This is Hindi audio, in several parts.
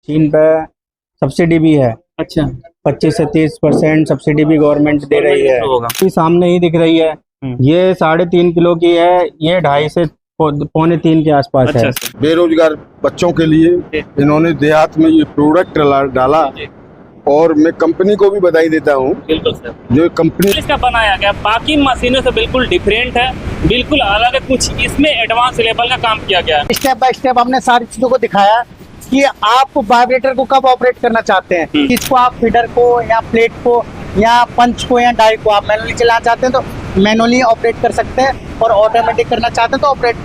मशीन पे सब्सिडी भी है। अच्छा, 25 से 30% सब्सिडी भी गवर्नमेंट दे रही है। ये सामने ही दिख रही है। ये 3.5 किलो की है, ये 2.5 से पौने 3 के आसपास है। बेरोजगार बच्चों के लिए इन्होंने देहात में ये प्रोडक्ट डाला और मैं कंपनी को भी बधाई देता हूँ। बिल्कुल सर, जो कंपनी इसका बनाया गया बाकी मशीनों से बिल्कुल डिफरेंट है, बिल्कुल अलग है। कुछ इसमें एडवांस लेवल का काम किया गया है। स्टेप बाय स्टेप हमने सारी चीजों को दिखाया कि आप वाइब्रेटर को कब ऑपरेट करना चाहते हैं, इसको आप फीडर को या प्लेट को या पंच को या डाई को आप मैनुअली चलाना चाहते हैं तो मैनुअली ऑपरेट कर सकते हैं और ऑटोमेटिक करना चाहते हैं तो ऑपरेट।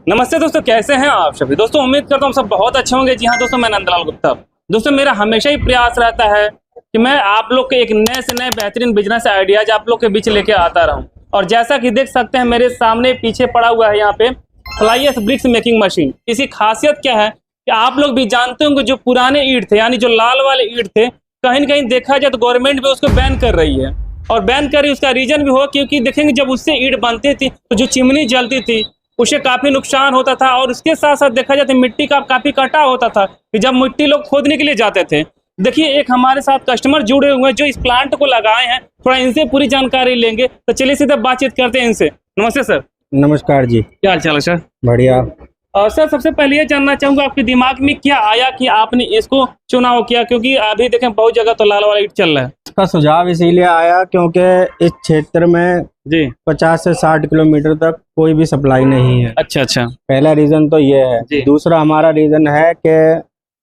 नमस्ते दोस्तों, कैसे हैं आप सभी दोस्तों? उम्मीद करता हूँ सब बहुत अच्छे होंगे। जी हाँ दोस्तों, मैं नंदलाल गुप्ता। दोस्तों मेरा हमेशा ही प्रयास रहता है कि मैं आप लोग के एक नए से नए बेहतरीन बिजनेस आइडियाज आप लोग के बीच लेके आता रहूं। और जैसा कि देख सकते हैं मेरे सामने पीछे पड़ा हुआ है यहाँ पे फ्लाईएस ब्रिक्स मेकिंग मशीन। इसकी खासियत क्या है कि आप लोग भी जानते होंगे, जो पुराने ईंट थे यानी जो लाल वाले ईंट थे, कहीं न कहीं देखा जाए तो गवर्नमेंट भी उसको बैन कर रही है। और बैन कर रही उसका रीजन भी हो क्योंकि देखेंगे जब उससे ईंट बनती थी तो जो चिमनी जलती थी उसे काफी नुकसान होता था। और उसके साथ साथ देखा जाए तो मिट्टी का काफी कटाव होता था कि जब मिट्टी लोग खोदने के लिए जाते थे। देखिए एक हमारे साथ कस्टमर जुड़े हुए हैं जो इस प्लांट को लगाए हैं, थोड़ा इनसे पूरी जानकारी लेंगे। तो चलिए सीधे बातचीत करते हैं इनसे। नमस्ते सर। नमस्कार जी। क्या हाल चाल है सर? बढ़िया। और सर सबसे पहले ये जानना चाहूंगा आपके दिमाग में क्या आया कि आपने इसको चुनाव किया, क्योंकि अभी देखें बहुत जगह तो लाल वाला ईंट चल रहा है। इसका सुझाव इसीलिए आया क्योंकि इस क्षेत्र में जी 50 से 60 किलोमीटर तक कोई भी सप्लाई नहीं है। अच्छा अच्छा, पहला रीजन तो ये है। दूसरा हमारा रीजन है कि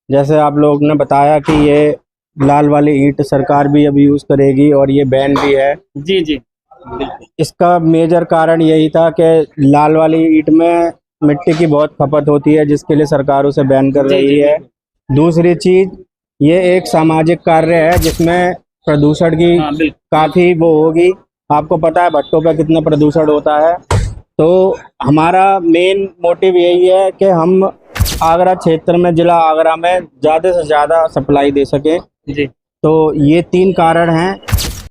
जैसे आप लोग ने बताया कि ये लाल वाली ईंट सरकार भी अब यूज करेगी और ये बैन भी है। जी जी, इसका मेजर कारण यही था कि लाल वाली ईंट में मिट्टी की बहुत खपत होती है जिसके लिए सरकार उसे बैन कर रही है। दूसरी चीज, ये एक सामाजिक कार्य है जिसमें प्रदूषण की काफी वो होगी। आपको पता है भट्टों पे कितना प्रदूषण होता है। तो हमारा मेन मोटिव यही है कि हम आगरा क्षेत्र में, जिला आगरा में ज़्यादा से ज़्यादा सप्लाई दे सकें जी। तो ये 3 कारण हैं।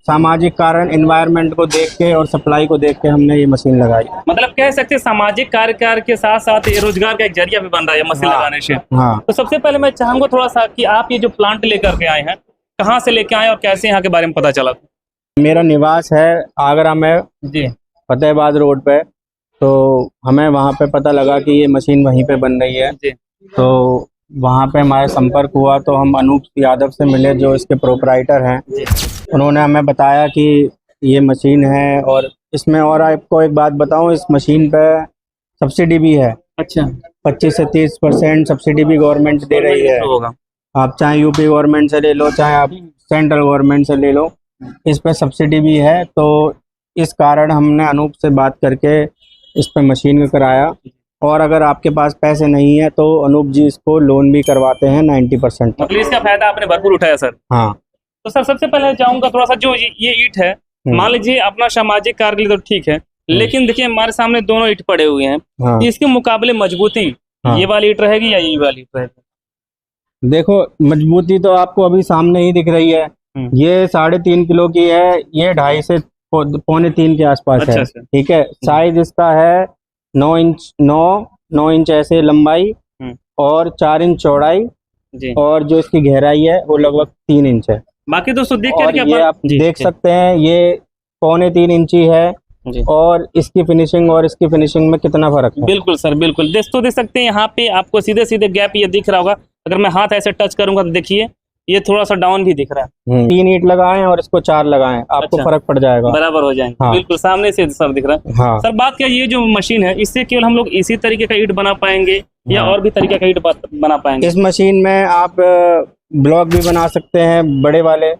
सामाजिक कारण, एनवायरनमेंट को देख के और सप्लाई को देख के हमने ये मशीन लगाई। मतलब कह सकते हैं सामाजिक कार्य के साथ साथ ये रोजगार का एक जरिया भी बन रहा है मशीन लगाने से। हाँ। तो सबसे पहले मैं चाहूंगा थोड़ा सा कि आप ये जो प्लांट लेकर के आए हैं, कहाँ से लेके आए और कैसे यहाँ के बारे में पता चला? मेरा निवास है आगरा में जी, फतेहाबाद रोड पे। तो हमें वहाँ पे पता लगा कि ये मशीन वहीं पे बन रही है जी। तो वहाँ पे हमारा संपर्क हुआ तो हम अनूप यादव से मिले जो इसके प्रोपराइटर हैं। उन्होंने हमें बताया कि ये मशीन है और इसमें, और आपको एक बात बताऊं, इस मशीन पे सब्सिडी भी है। अच्छा, 25 से 30% सब्सिडी भी गवर्नमेंट दे रही है। आप चाहे यूपी गवर्नमेंट से ले लो, चाहे आप सेंट्रल गवर्नमेंट से ले लो, इस पे सब्सिडी भी है। तो इस कारण हमने अनूप से बात करके इस पे मशीन का कराया। और अगर आपके पास पैसे नहीं है तो अनूप जी इसको लोन भी करवाते हैं 90%। मतलब इसका फायदा आपने भरपूर उठाया सर। हाँ। तो सर सबसे पहले चाहूंगा थोड़ा सा जो ये ईंट है, मान लीजिए अपना सामाजिक कार्य के लिए तो ठीक है, लेकिन देखिए हमारे सामने दोनों ईंट पड़े हुए हैं। हाँ। इसके मुकाबले मजबूती ये वाली ईंट रहेगी या ये वाली ईंट रहेगी? देखो मजबूती तो आपको अभी सामने ही दिख रही है। ये 3.5 किलो की है, ये 2.5 से पौने 3 के आसपास है। ठीक है। साइज इसका है 9 इंच ऐसे लंबाई और 4 इंच चौड़ाई जी। और जो इसकी गहराई है वो लगभग 3 इंच है। बाकी दोस्तों देख और ये आप देख सकते हैं ये पौने 3 इंची है जी। और इसकी फिनिशिंग और इसकी फिनिशिंग में कितना फर्क है। बिल्कुल सर, बिल्कुल। दोस्तों देख सकते हैं यहाँ पे आपको सीधे सीधे गैप ये दिख रहा होगा। अगर मैं हाथ ऐसे टच करूंगा तो देखिए ये थोड़ा सा डाउन भी दिख रहा है। 3 ईंट लगाएं और इसको 4 लगाएं, आपको फर्क पड़ जाएगा, बराबर हो जाएंगे। हाँ। बिल्कुल सामने से सर दिख रहा है। हाँ। सर बात क्या, ये जो मशीन है इससे केवल हम लोग इसी तरीके का ईंट बना पाएंगे या और भी तरीके का ईंट बना पाएंगे? इस मशीन में आप ब्लॉक भी बना सकते हैं बड़े वाले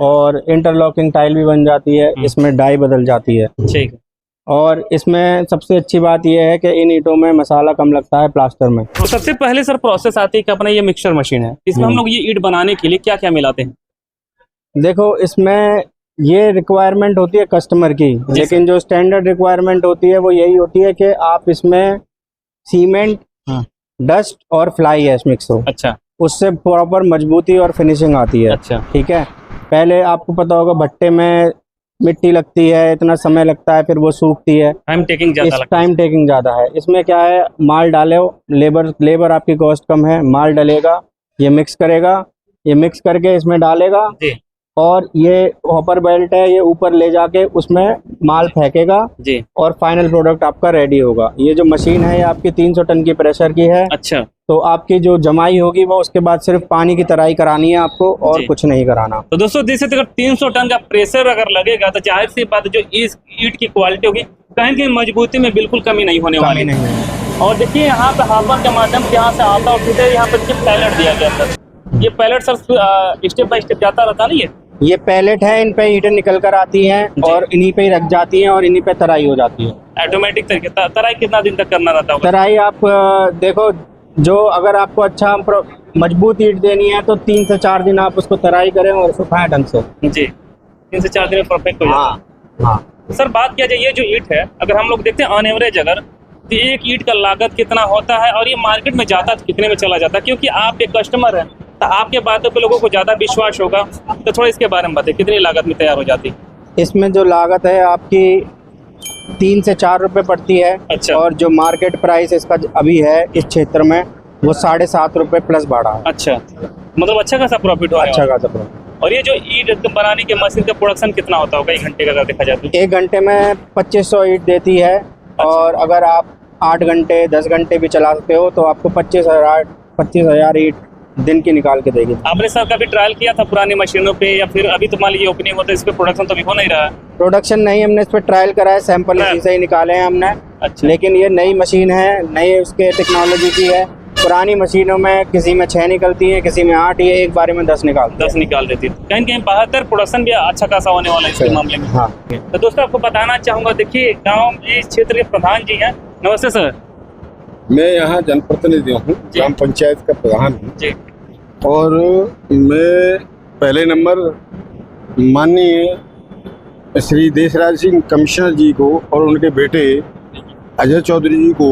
और इंटरलॉकिंग टाइल भी बन जाती है। इसमें डाई बदल जाती है। ठीक है। और इसमें सबसे अच्छी बात यह है कि इन ईंटों में मसाला कम लगता है प्लास्टर में। तो सबसे पहले सर प्रोसेस आती है कि अपना ये मिक्सचर मशीन है, इसमें हम लोग ये ईंट बनाने के लिए क्या क्या मिलाते हैं? देखो इसमें ये रिक्वायरमेंट होती है कस्टमर की, लेकिन जो स्टैंडर्ड रिक्वायरमेंट होती है वो यही होती है कि आप इसमें सीमेंट, डस्ट और फ्लाई ऐश मिक्स हो। अच्छा। उससे प्रॉपर मजबूती और फिनिशिंग आती है। अच्छा। ठीक है। पहले आपको पता होगा भट्टे में मिट्टी लगती है, इतना समय लगता है, फिर वो सूखती है, टाइम टेकिंग ज्यादा है। इसमें क्या है, माल डालो, लेबर आपकी कॉस्ट कम है, माल डलेगा ये मिक्स करेगा, ये मिक्स करके इसमें डालेगा जी और ये हॉपर बेल्ट है, ये ऊपर ले जाके उसमें माल फेंकेगा जी। और फाइनल प्रोडक्ट आपका रेडी होगा। ये जो मशीन है ये आपकी 300 टन की प्रेशर की है। अच्छा तो आपकी जो जमाई होगी वो उसके बाद सिर्फ पानी की तराई करानी है आपको और जी। कुछ नहीं कराना। तो दोस्तों जैसे अगर 300 टन का प्रेशर अगर लगेगा तो जाहिर सी बात है जो इस ईंट की क्वालिटी होगी कहीं कहीं मजबूती में बिल्कुल कमी नहीं होने वाली। कमी नहीं है। और देखिए यहाँ पे हापर के माध्यम से यहाँ से आता और सीधे यहाँ पे पैलेट दिया गया सर। ये पैलेट सर स्टेप बाय स्टेप जाता रहता नहीं है? ये पैलेट है, इन पे ईंटें निकल कर आती हैं और इन्हीं पे ही रख जाती हैं और इन्हीं पे तराई हो जाती है। ऑटोमेटिक तरीके तराई कितना दिन तक करना रहता होगा? तराई आप देखो, जो अगर आपको अच्छा मजबूत ईंट देनी है तो 3 से 4 दिन आप उसको तराई करें और सुखाएं ढंग से। जी 3 से 4 दिन में परफेक्ट हो जाता है। हाँ। सर बात किया जाए ये जो ईंट है अगर हम लोग देखते हैं ऑन एवरेज अगर तो एक ईंट का लागत कितना होता है और ये मार्केट में जाता है कितने में चला जाता है? क्योंकि आप एक कस्टमर हैं तो आपके बातों पे लोगों को ज़्यादा विश्वास होगा, तो थोड़ा इसके बारे में बताइए कितनी लागत में तैयार हो जाती है? इसमें जो लागत है आपकी 3 से 4 रुपए पड़ती है। अच्छा। और जो मार्केट प्राइस इसका अभी है इस क्षेत्र में वो 7.5 रुपए प्लस भाड़ा है। अच्छा मतलब अच्छा खासा प्रॉफिट हो अच्छा खासा प्रॉफिट। और ये जो ईंट बनाने के मशीन का प्रोडक्शन कितना होता होगा 1 घंटे का अगर देखा जाए तो? 1 घंटे में 2500 ईंट देती है और अगर आप 8 घंटे 10 घंटे भी चला सकते हो तो आपको 25,000 ईंट दिन की निकाल के देगी। आपने सर कभी ट्रायल किया था पुरानी मशीनों पे या फिर अभी तो मान लीजिए ओपनिंग होता है इस पे प्रोडक्शन तो अभी हो नहीं रहा है? प्रोडक्शन नहीं, हमने इस पर ट्रायल करा है, सैंपल इसी से ही निकाले हैं हमने। अच्छा। लेकिन ये नई मशीन है, नई उसके टेक्नोलॉजी की है। पुरानी मशीनों में किसी में 6 निकलती है, किसी में 8, ये एक बारे में 10 निकाल देती है। कहीं कहीं 72 प्रोडक्शन भी अच्छा खासा होने वाला है इसके मामले में। हाँ। तो दोस्तों आपको बताना चाहूँगा, देखिए गाँव में इस क्षेत्र के प्रधान जी हैं। नमस्ते सर। मैं यहाँ जनप्रतिनिधि हूँ, ग्राम पंचायत का प्रधान हूँ जी। और मैं पहले नंबर माननीय श्री देशराज सिंह कमिश्नर जी को और उनके बेटे अजय चौधरी जी को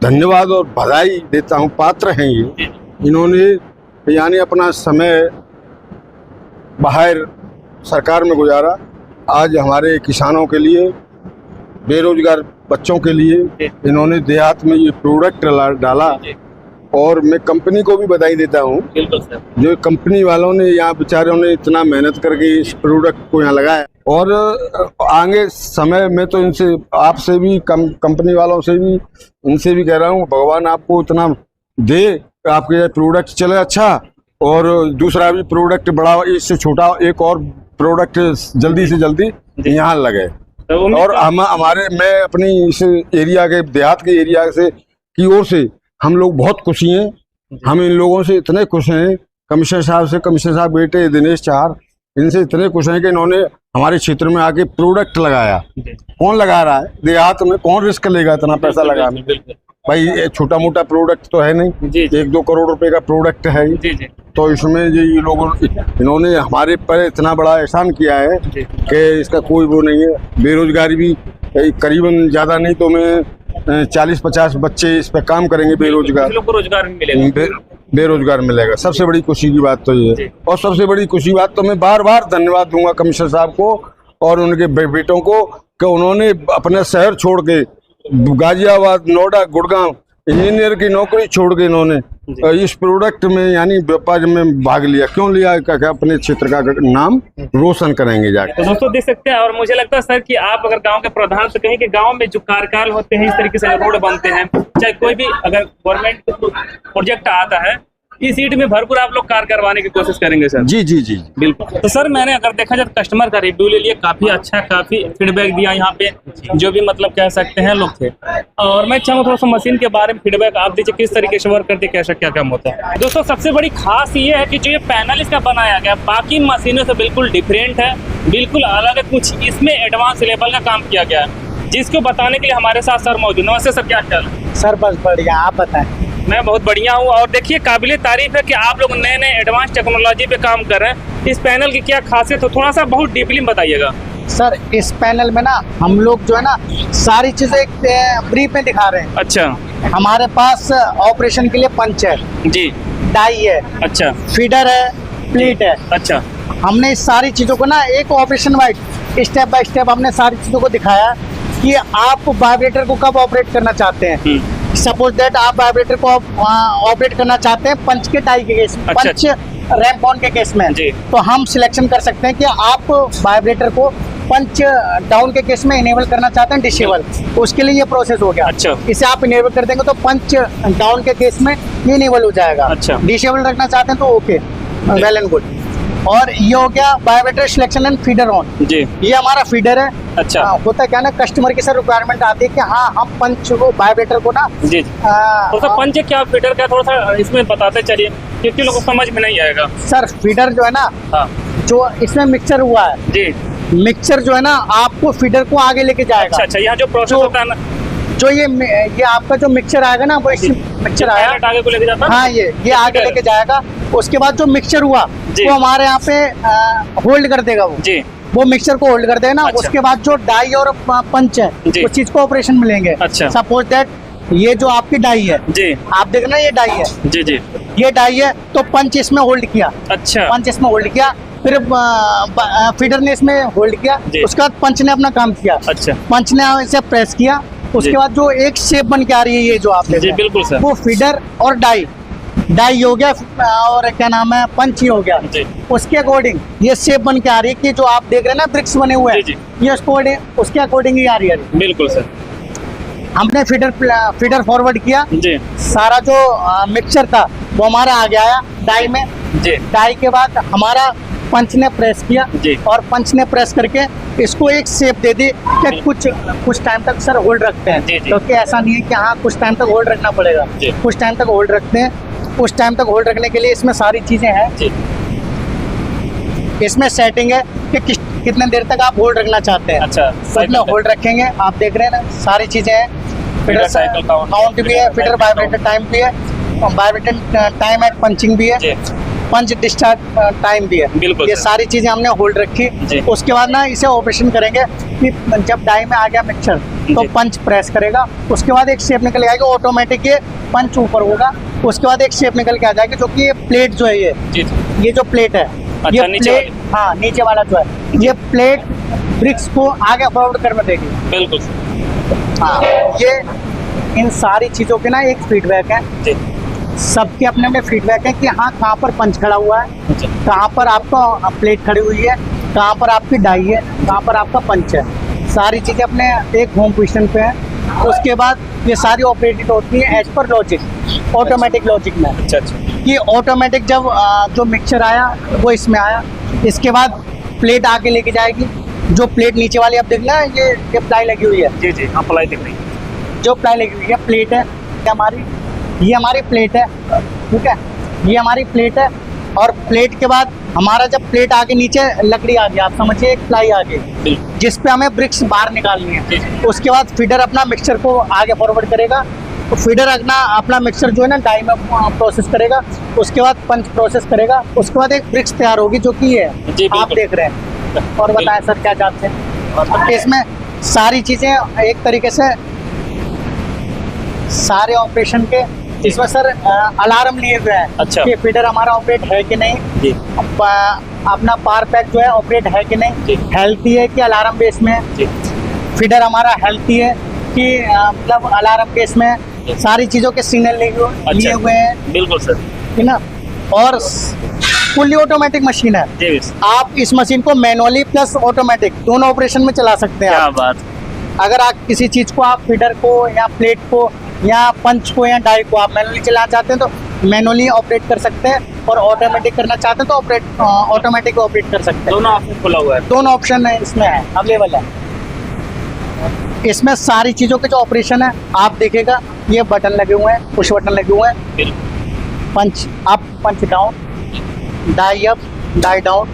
धन्यवाद और बधाई देता हूँ। पात्र हैं ये, इन्होंने यानी अपना समय बाहर सरकार में गुजारा, आज हमारे किसानों के लिए, बेरोजगार बच्चों के लिए इन्होंने देहात में ये प्रोडक्ट डाला और मैं कंपनी को भी बधाई देता हूँ। बिल्कुल सर। जो कंपनी वालों ने यहाँ बेचारों ने इतना मेहनत करके इस प्रोडक्ट को यहाँ लगाया और आगे समय में तो इनसे आपसे भी कंपनी वालों से भी इनसे भी कह रहा हूँ, भगवान आपको इतना दे आपके प्रोडक्ट चले अच्छा और दूसरा भी प्रोडक्ट बड़ा, इससे छोटा एक और प्रोडक्ट जल्दी से जल्दी यहाँ लगे। और हमारे मैं अपनी इस एरिया के देहात के एरिया से की ओर से हम लोग बहुत खुशी हैं। हम इन लोगों से इतने खुश हैं, कमिश्नर साहब बेटे दिनेश चार, इनसे इतने खुश हैं कि इन्होंने हमारे क्षेत्र में आके प्रोडक्ट लगाया। कौन लगा रहा है देहात में, कौन रिस्क लेगा इतना पैसा लगाने? भाई ये छोटा मोटा प्रोडक्ट तो है नहीं, 1-2 करोड़ रुपए का प्रोडक्ट है ये। तो इसमें ये लोगों इन्होंने हमारे पर इतना बड़ा एहसान किया है कि इसका कोई वो नहीं है। बेरोजगारी भी करीबन ज्यादा नहीं तो मैं 40-50 बच्चे इस पे काम करेंगे, बेरोजगार रोजगार मिलेगा, बेरोजगार मिलेगा। सबसे बड़ी खुशी की बात तो ये, और सबसे बड़ी खुशी बात तो मैं बार बार धन्यवाद दूंगा कमिश्नर साहब को और उनके बेटों को कि उन्होंने अपने शहर छोड़ के गाजियाबाद, नोएडा, गुड़गांव इंजीनियर की नौकरी छोड़ के इन्होंने इस प्रोडक्ट में यानी व्यापार में भाग लिया। क्यों लिया? क्या अपने क्षेत्र का नाम रोशन करेंगे जाके। तो दोस्तों देख सकते हैं और मुझे लगता है सर कि आप अगर गांव के प्रधान से कहें कि गांव में जो कार्यकाल होते हैं इस तरीके से रोड बनते हैं, चाहे कोई भी अगर गवर्नमेंट प्रोजेक्ट आता है, इस सीट में भरपूर आप लोग कार्य करवाने की कोशिश करेंगे सर। जी जी जी बिल्कुल। तो सर मैंने अगर देखा जाए कस्टमर का रिव्यू ले लिया, काफी अच्छा, काफी फीडबैक दिया यहाँ पे, जो भी मतलब कह सकते हैं लोग थे। और मैं चाहूँ थोड़ा सा मशीन के बारे में फीडबैक आप दीजिए, किस तरीके से वर्क करते, कैसा क्या काम होता है। दोस्तों सबसे बड़ी खास ये है कि जो ये पैनल इसका बनाया गया बाकी मशीनों से बिल्कुल डिफरेंट है, बिल्कुल अलग है, कुछ इसमें एडवांस लेवल का काम किया गया है, जिसको बताने के लिए हमारे साथ सर मौजूद। नमस्ते सर, क्या ख्याल है? सर बस बढ़िया, आप बताएं। मैं बहुत बढ़िया हूँ। और देखिए काबिले तारीफ है कि आप लोग नए नए एडवांस टेक्नोलॉजी पे काम कर रहे हैं। इस पैनल की क्या खासियत हो, थोड़ा सा बहुत डीपली बताइएगा। सर इस पैनल में ना हम लोग जो है ना सारी चीजें एक ब्रीफ में दिखा रहे हैं। अच्छा। हमारे पास ऑपरेशन के लिए पंच है जी, डाई है, अच्छा, फीडर है, प्लेट है। अच्छा। हमने इस सारी चीजों को ना एक operation wise step by step हमने सारी चीजों को दिखाया कि आप वाइब्रेटर को कब ऑपरेट करना चाहते हैं। सपोज दैट आप वाइब्रेटर को ऑपरेट करना चाहते हैं पंच के टाई के केस में, अच्छा, पंच रैंप ऑन के केस में, जी। तो हम सिलेक्शन कर सकते हैं कि आप वाइब्रेटर को पंच डाउन के केस में इनेबल करना चाहते हैं डिसेबल, उसके लिए ये प्रोसेस हो गया। अच्छा। इसे आप इनेबल कर देंगे तो पंच डाउन के केस में ये इनेबल हो जाएगा। अच्छा। डिसेबल रखना चाहते हैं तो ओके, वेल एंड गुड। और ये हो गया vibrator selection and feeder on. जी। ये हमारा फीडर है। अच्छा। होता क्या ना, कस्टमर की सर रिक्वायरमेंट आती है कि हाँ हम पंच को वाइब्रेटर को ना जी थोड़ा सा पंच क्या फीडर क्या थोड़ा सा इसमें बताते चलिए, क्योंकि लोगों को समझ में नहीं आएगा। सर फीडर जो है ना, हाँ जो इसमें मिक्सचर हुआ है, जी। मिक्सचर जो है ना आपको फीडर को आगे लेके जाएगा। अच्छा अच्छा, यहाँ जो प्रोसेस जो- होता है ना, जो ये आपका जो मिक्सचर आएगा ना, वो मिक्सचर आया, डायरेक्ट आगे को लेके जाता है। हाँ ये आगे लेके जाएगा। उसके बाद जो मिक्सचर हुआ जी। वो हमारे यहाँ पे होल्ड कर देगा, जी वो मिक्सचर को होल्ड कर देगा ना। अच्छा। उसके बाद जो डाई और पंच है जी। उस चीज को ऑपरेशन मिलेंगे। अच्छा। सपोज दैट ये जो आपकी डाई है, जी आप देख रहे हैं ये डाई है, जी जी। ये डाई है, तो पंच इसमें होल्ड किया, अच्छा पंच इसमें होल्ड किया, फिर फीडर ने इसमें होल्ड किया, जी। उसके बाद पंच ने अपना काम किया, अच्छा पंच ने इसे प्रेस किया, उसके जी। बाद जो एक शेप बन के आ रही है ये जो आप देख जी रहे हैं, बिल्कुल सर। वो फीडर और डाई हो गया, और क्या नाम है पंच ही हो गया। जी उसके अकॉर्डिंग ये शेप बन के आ रही है कि जो आप देख रहे हैं ना ब्रिक्स बने हुए हैं, जी, ये उसके अकॉर्डिंग ही आ रही है। बिल्कुल सर। हमने फीडर फॉरवर्ड किया, जी सारा जो मिक्सचर था वो हमारा आ गया है डाई में। जी डाई के बाद हमारा पंच ने प्रेस किया, जी। और पंच ने प्रेस करके इसको एक शेप दे दी कि कुछ टाइम तक सर होल्ड रखते हैं, जी, जी। क्योंकि ऐसा नहीं है कि हाँ कुछ टाइम तक होल्ड रखना पड़ेगा, जी। कुछ टाइम तक होल्ड रखते हैं। उस टाइम तक होल्ड रखने के लिए इसमें सारी चीजें हैं, जी इसमें सेटिंग है कि कितने देर तक आप होल्ड रखना चाहते हैं, अच्छा उसमें होल्ड रखेंगे। आप देख रहे हैं ना सारी चीजें हैं, फीडर साइकिल काउंट भी है, फीडर वाइब्रेटर टाइम भी है, वाइब्रेटर टाइम एट पंचिंग भी है, जी पंच डिस्चार्ज टाइम भी है। बिल्कुल ये सर। सारी चीजें हमने होल्ड रखी। जी। उसके बाद ना इसे ऑपरेशन करेंगे कि जब डाई में आ गया मिक्सचर तो जी। पंच प्रेस करेगा, उसके बाद एक शेप निकल आएगी ऑटोमेटिक, ये पंच ऊपर होगा, उसके बाद एक शेप निकल के आ जाएगी, जो कि ये प्लेट जो है जी ये जो प्लेट है, अच्छा, ये नीचे प्लेट, हाँ नीचे वाला जो है, ये प्लेट ब्रिक्स को आगे फॉरवर्ड कर देगी। बिल्कुल सर। हाँ, ये इन सारी चीजों के ना एक फीडबैक है, जी सबके अपने अपने फीडबैक है कि हाँ कहाँ पर पंच खड़ा हुआ है, अच्छा कहाँ पर आपका प्लेट खड़ी हुई है, कहाँ पर आपकी डाई है, कहाँ पर आपका पंच है, सारी चीज़ें अपने एक होम पोजीशन पे है। उसके बाद ये सारी ऑपरेटेड होती है as per logic, automatic logic में। अच्छा अच्छा कि ऑटोमेटिक जब जो मिक्सचर आया वो इसमें आया, इसके बाद प्लेट आके लेके जाएगी, जो प्लेट नीचे वाली आप देख लें, ये प्लाई लगी हुई है, जी जी हाँ प्लाई दिख रही है। जो प्लाई लगी हुई है प्लेट है, ये हमारी प्लेट है, ठीक है, ये हमारी प्लेट है। और प्लेट के बाद हमारा जब प्लेट आगे नीचे लकड़ी आ गई, आप समझिए एक प्लाई आ गई, बिल्कुल जिस पे हमें ब्रिक्स बाहर निकालनी जी, है। उसके बाद फीडर अपना मिक्सचर को आगे फॉरवर्ड करेगा, तो फीडर अपना मिक्सचर जो है ना डाई में प्रोसेस करेगा, उसके बाद पंच प्रोसेस करेगा, उसके बाद एक ब्रिक्स तैयार होगी जो कि ये जी, है, बिल्कुल। आप देख रहे हैं। और बताएं सर क्या चाहते हैं इसमें? सारी चीज़ें एक तरीके से सारे ऑपरेशन के इसमें सर अलार्म लिए हुए हैं, अच्छा। कि फीडर हमारा ऑपरेट है कि नहीं, जी अपना पावर पैक जो है ऑपरेट है कि नहीं, जी। हेल्थी है कि अलार्म बेस में है, जी फीडर हमारा हेल्थी है कि मतलब अलार्म बेस में है। जी। सारी चीज़ों के सिग्नल लिए हुए हैं, बिल्कुल सर। है ना। और फुल्ली ऑटोमेटिक मशीन है, जी आप इस मशीन को मैनुअली प्लस ऑटोमेटिक दोनों ऑपरेशन में चला सकते हैं क्या आप। बात। अगर आप किसी चीज़ को आप फीडर को या प्लेट को या पंच को या डाई को आप मैनुअली चलाना चाहते हैं तो मैनुअली ऑपरेट कर सकते हैं, और ऑटोमेटिक करना चाहते हैं तो ऑटोमेटिक ऑपरेट कर सकते हैं। दोनों ऑप्शन खुला हुआ है। दोनों ऑप्शन है इसमें है, अवेलेबल है। इसमें सारी चीज़ों के जो ऑपरेशन है आप देखेगा, ये बटन लगे हुए हैं, पुश बटन लगे हुए हैं, बिल्कुल punch up punch down, die up die down,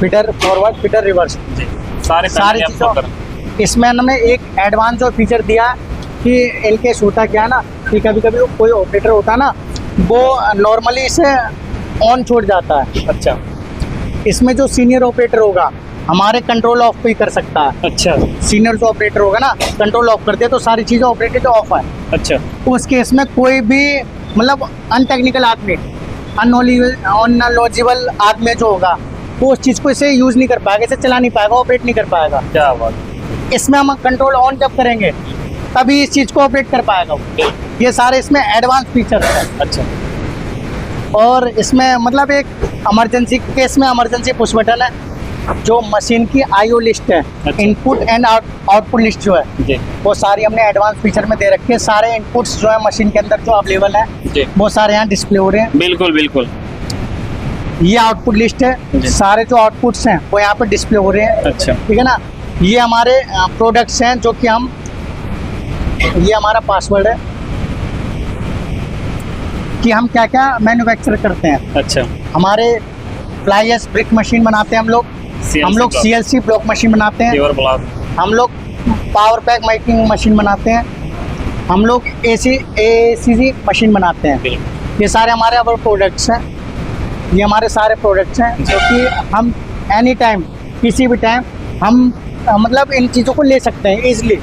feeder forward feeder reverse, जी सारी सारी चीज़ों। इसमें हमने एक एडवांस जो फीचर दिया है कि इनके होता क्या है ना, कि कभी कभी कोई ऑपरेटर होता है ना, वो नॉर्मली इसे ऑन छोड़ जाता है। अच्छा इसमें जो सीनियर ऑपरेटर होगा हमारे कंट्रोल ऑफ भी कर सकता है। अच्छा सीनियर जो ऑपरेटर होगा ना कंट्रोल ऑफ कर दे तो सारी चीज़ें ऑपरेटेड ऑफ है। अच्छा उस केस में कोई भी मतलब अनटेक्निकल आदमी, अननॉलेजेबल आदमी जो होगा वो उस चीज़ को इसे यूज़ नहीं कर पाएगा, इसे चला नहीं पाएगा, ऑपरेट नहीं कर पाएगा। क्या बात। इसमें हम कंट्रोल ऑन जब करेंगे तभी इस चीज को ऑपरेट कर पाएगा वो। ये सारे इसमें एडवांस फीचर है। अच्छा और इसमें मतलब एक इमरजेंसी केस में इमरजेंसी पुश बटन है, जो मशीन की आईओ लिस्ट है, अच्छा। इनपुट एंड आउटपुट लिस्ट जो है जी वो सारी हमने एडवांस फीचर में दे रखी है। सारे इनपुट्स जो है मशीन के अंदर जो अवेलेबल है जी वो सारे यहाँ डिस्प्ले हो रहे हैं। बिल्कुल बिल्कुल। ये आउटपुट लिस्ट है, जी। सारे जो आउटपुट्स हैं वो यहाँ पर डिस्प्ले हो रहे हैं। अच्छा ठीक है ना। ये हमारे प्रोडक्ट्स हैं जो कि हम, ये हमारा पासवर्ड है कि हम क्या क्या मैन्युफैक्चर करते हैं। अच्छा हमारे फ्लाई एश ब्रिक मशीन बनाते हैं हम लोग CNC CLC ब्लॉक मशीन बनाते हैं, प्योर ब्लॉक। हम लोग पावर पैक मेकिंग मशीन बनाते हैं, हम लोग ACG मशीन बनाते हैं। बिल्कुल ये सारे हमारे अब प्रोडक्ट्स हैं। ये हमारे सारे प्रोडक्ट्स हैं जो कि हम एनी टाइम किसी भी टाइम हम मतलब इन चीज़ों को ले सकते हैं इजीली।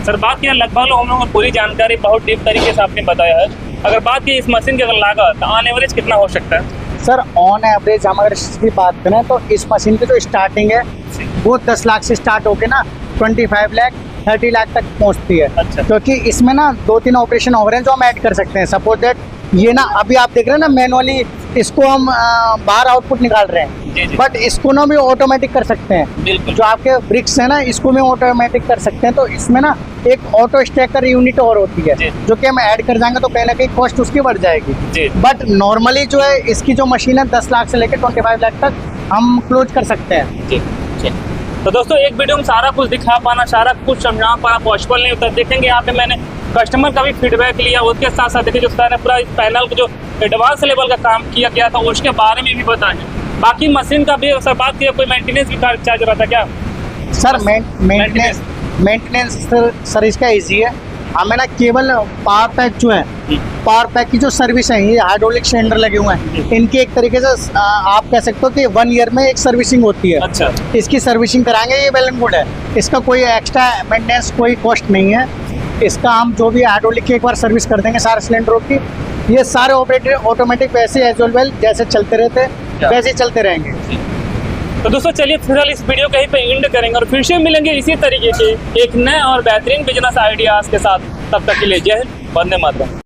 सर बात किया लगभग हम लोगों को पूरी जानकारी बहुत डीप तरीके से आपने बताया है। अगर बात की इस मशीन की अगर लागत ऑन एवरेज कितना हो सकता है? सर ऑन एवरेज हम अगर इसकी बात करें तो इस मशीन की जो स्टार्टिंग है वो 10 लाख से स्टार्ट होकर ना 25 लाख 30 लाख तक पहुंचती है। अच्छा। क्योंकि इसमें ना 2-3 ऑपरेशन हो रहे हैं जो हम ऐड कर सकते हैं। सपोज दैट ये ना अभी आप देख रहे हैं ना मैनुअली इसको हम बाहर आउटपुट निकाल रहे जी, हैं, जी। बट इसको ना भी ऑटोमेटिक कर सकते हैं। बिल्कुल जो आपके ब्रिक्स है ना इसको भी ऑटोमेटिक कर सकते हैं। तो इसमें ना एक ऑटो स्टैकर यूनिट और होती जी। है जो कि हम ऐड कर जाएंगे तो कहीं ना कहीं कॉस्ट उसकी बढ़ जाएगी। जी बट नॉर्मली जो है इसकी जो मशीन है 10 लाख से लेकर 25 लाख तक हम क्लोज कर सकते हैं। जी जी। तो दोस्तों एक वीडियो में सारा कुछ दिखा पाना, सारा कुछ समझा पाना पॉसिबल नहीं होता। देखेंगे यहाँ पे मैंने कस्टमर का भी फीडबैक लिया, उसके साथ साथ देखिए जो सर ने पूरा इस पैनल को जो एडवांस लेवल का काम किया गया था उसके बारे में भी बताया। बाकी मशीन का भी सर बात किया, कोई मेंटेनेंस भी चार्ज रहता क्या? सर मेंटेनेंस सर इसका इजी है। हमें ना केवल पावर पैक जो है, पावर पैक की जो सर्विस है, ये हाइड्रोलिक सिलेंडर लगे हुए हैं, इनकी एक तरीके से आप कह सकते हो कि 1 ईयर में एक सर्विसिंग होती है। अच्छा इसकी सर्विसिंग कराएंगे, ये वेल एंड गुड है। इसका कोई एक्स्ट्रा मेंटेनेंस कोई कॉस्ट नहीं है। इसका हम जो भी हाइड्रोलिक की एक बार सर्विस कर देंगे सारे सिलेंडरों की, ये सारे ऑपरेटेड ऑटोमेटिक वैसे एज वेल जैसे चलते रहते हैं वैसे ही चलते रहेंगे। तो दोस्तों चलिए फिलहाल इस वीडियो कहीं पे एंड करेंगे और फिर से मिलेंगे इसी तरीके के एक नए और बेहतरीन बिजनेस आइडियाज के साथ। तब तक के लिए जय हिंद, वंदे मातरम।